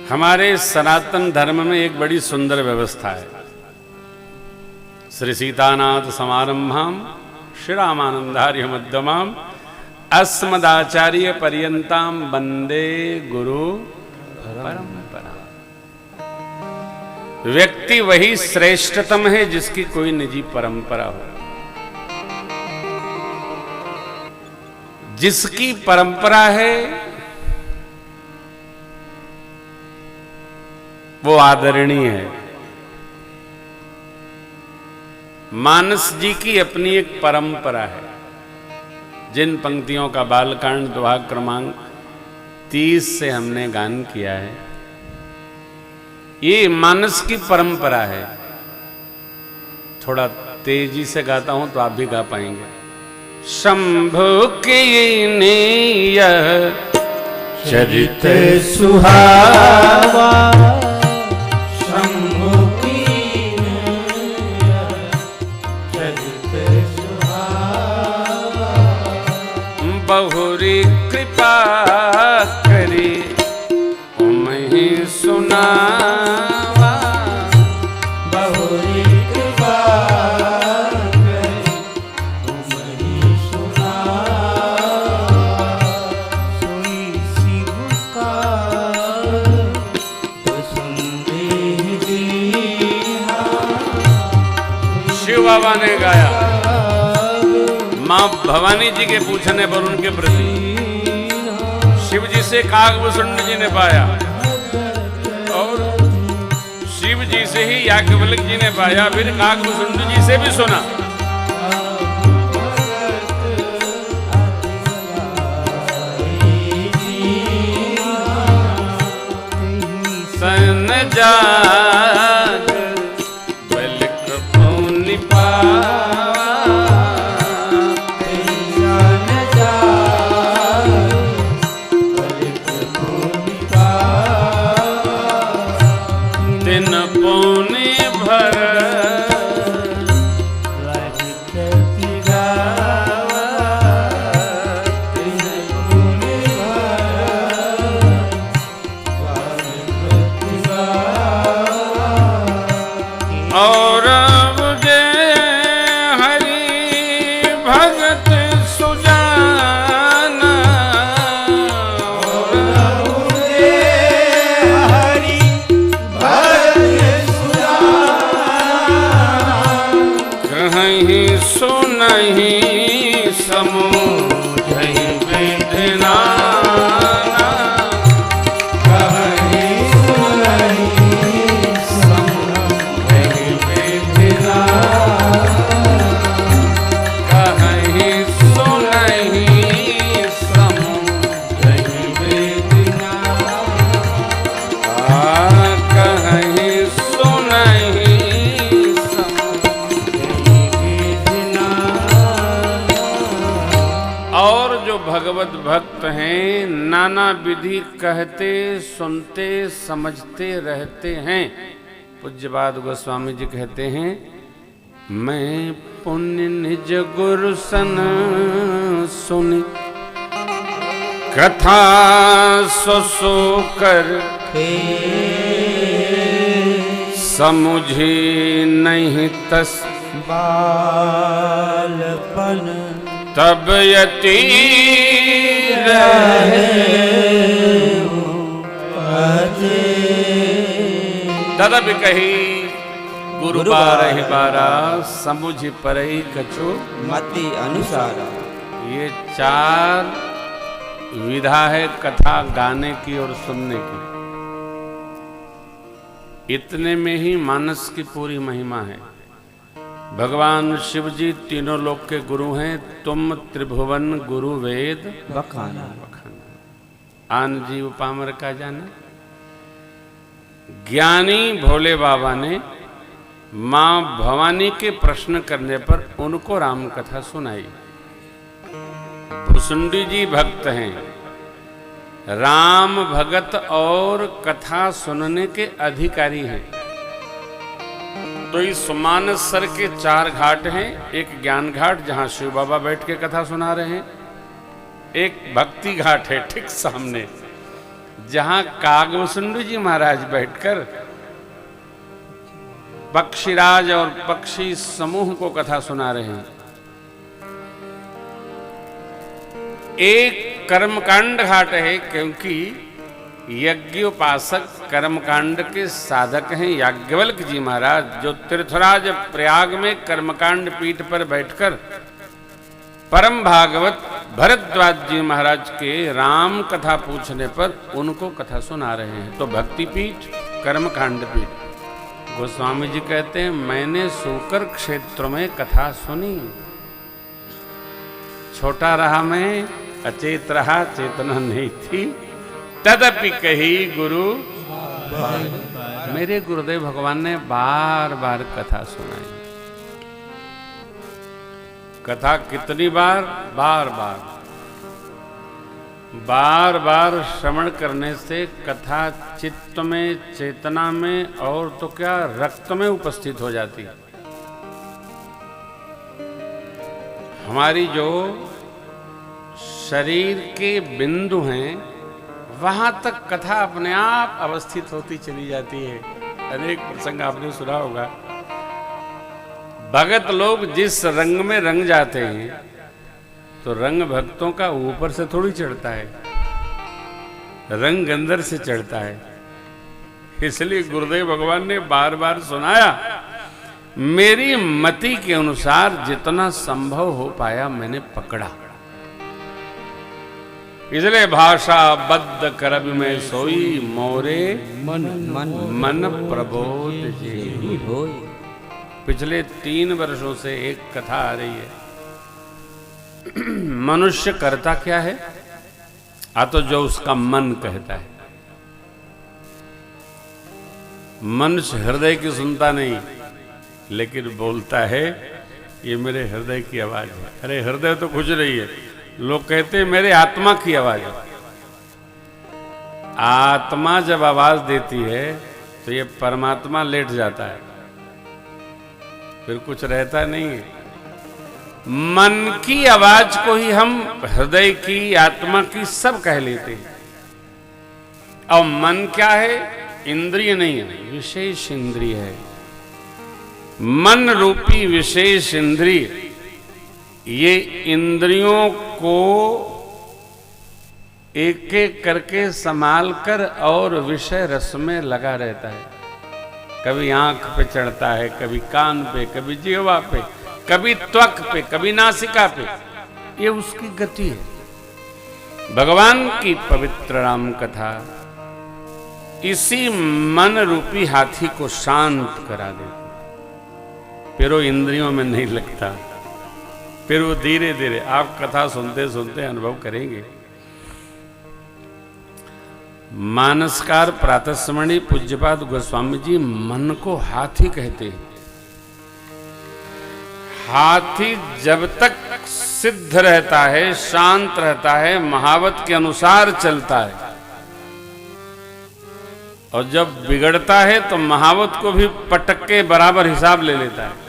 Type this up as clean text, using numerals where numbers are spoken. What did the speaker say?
हमारे सनातन धर्म में एक बड़ी सुंदर व्यवस्था है। श्री सीतानाथ समारंभाम श्री रामानंदार्य मध्यमाम अस्मदाचार्य पर्यंताम वंदे गुरु परंपरा। व्यक्ति वही श्रेष्ठतम है जिसकी कोई निजी परंपरा हो, जिसकी परंपरा है वो आदरणीय है। मानस जी की अपनी एक परंपरा है। जिन पंक्तियों का बालकांड दोहा क्रमांक 30 से हमने गान किया है, ये मानस की परंपरा है। थोड़ा तेजी से गाता हूं तो आप भी गा पाएंगे। शंभु के यह चरित सुहावा, शंभु की चरित सुहावा, बहुरी कृपा करी उमहि सुनावा, बहुरी कृपा करी उमहि सुनावा, सोई शिव का संदेह दीना। शिव बाबा ने गाया मां भवानी जी के पूछने पर उनके प्रति शिव जी से काकभूषुंड जी ने पाया और शिव जी से ही याज्ञवल्क्य जी ने पाया, फिर काकभूषुंड जी से भी सुना। सन जाग बलिक पुनि दिन पौने भर और मुझे हरि भगत सुजाना, हरि भगत सुजाना, कहीं सुनहि समूझहि विधना, कहीं सुनहि समूझहि विधना, कहीं सुनहि समूझहि विधना, कहीं सुनहि और जो भगवत भक्त हैं नाना विधि कहते सुनते समझते रहते हैं। पूज्यपाद गोस्वामी जी कहते हैं, मैं पुण्य निज गुरु सन सुनी कथा सो कर समुझी नहीं तस बालपन तब यति रहे तदप कही गुरु बारहि बारा समुझ परई कछु मति अनुसारा। ये 4 विधा है कथा गाने की और सुनने की। इतने में ही मानस की पूरी महिमा है। भगवान शिव जी तीनों लोक के गुरु हैं। तुम त्रिभुवन गुरु वेद बखाना, आन जीव पामर का जाना। ज्ञानी भोले बाबा ने मां भवानी के प्रश्न करने पर उनको राम कथा सुनाई। भुसुंडी जी भक्त हैं, राम भगत और कथा सुनने के अधिकारी हैं। तो इस मानसर के 4 घाट हैं। एक ज्ञान घाट जहां शिव बाबा बैठ के कथा सुना रहे हैं, एक भक्ति घाट है ठीक सामने, जहां कागभूषुंड जी महाराज बैठकर पक्षीराज और पक्षी समूह को कथा सुना रहे हैं। एक कर्मकांड घाट है, क्योंकि यज्ञोपासक कर्मकांड के साधक हैं याज्ञवल्क्य जी महाराज, जो तीर्थराज प्रयाग में कर्मकांड पीठ पर बैठकर परम भागवत भरद्वाज जी महाराज के राम कथा पूछने पर उनको कथा सुना रहे हैं। तो भक्ति पीठ, कर्मकांड पीठ। गोस्वामी जी कहते हैं, मैंने सूकर क्षेत्र में कथा सुनी, छोटा रहा मैं, अचेत रहा, चेतना नहीं थी, तदपि कही गुरु। मेरे गुरुदेव भगवान ने बार बार कथा सुनाई। कथा कितनी बार? बार बार। बार बार श्रवण करने से कथा चित्त में, चेतना में और तो क्या रक्त में उपस्थित हो जाती है। हमारी जो शरीर के बिंदु हैं, वहां तक कथा अपने आप अवस्थित होती चली जाती है। अनेक प्रसंग आपने सुना होगा, भगत लोग जिस रंग में रंग जाते हैं, तो रंग भक्तों का ऊपर से थोड़ी चढ़ता है, रंग अंदर से चढ़ता है। इसलिए गुरुदेव भगवान ने बार बार सुनाया। मेरी मति के अनुसार जितना संभव हो पाया मैंने पकड़ा। इसलिए भाषा बद्ध करब में सोई, मोरे मन मन मन प्रबोध जी होय। पिछले 3 वर्षों से एक कथा आ रही है। मनुष्य करता क्या है? तो जो उसका मन कहता है। मनुष्य हृदय की सुनता नहीं, लेकिन बोलता है ये मेरे हृदय की आवाज है। अरे हृदय तो कुछ नहीं है, लोग कहते हैं मेरे आत्मा की आवाज है। आत्मा जब आवाज देती है तो ये परमात्मा लेट जाता है, फिर कुछ रहता नहीं है। मन की आवाज को ही हम हृदय की, आत्मा की सब कह लेते हैं। और मन क्या है? इंद्रिय नहीं है, विशेष इंद्रिय है। मन रूपी विशेष इंद्रिय, ये इंद्रियों को एक एक करके संभाल कर और विषय रस में लगा रहता है। कभी आंख पे चढ़ता है, कभी कान पे, कभी जिह्वा पे, कभी त्वक पे, कभी नासिका पे। ये उसकी गति है। भगवान की पवित्र राम कथा इसी मन रूपी हाथी को शांत करा देती, फिर वो इंद्रियों में नहीं लगता। फिर वो धीरे धीरे, आप कथा सुनते सुनते अनुभव करेंगे। मानसकार प्रातस्मरणि पूज्यपाद गोस्वामी जी मन को हाथी कहते हैं। हाथी जब तक सिद्ध रहता है, शांत रहता है, महावत के अनुसार चलता है, और जब बिगड़ता है तो महावत को भी पटक के बराबर हिसाब ले लेता है।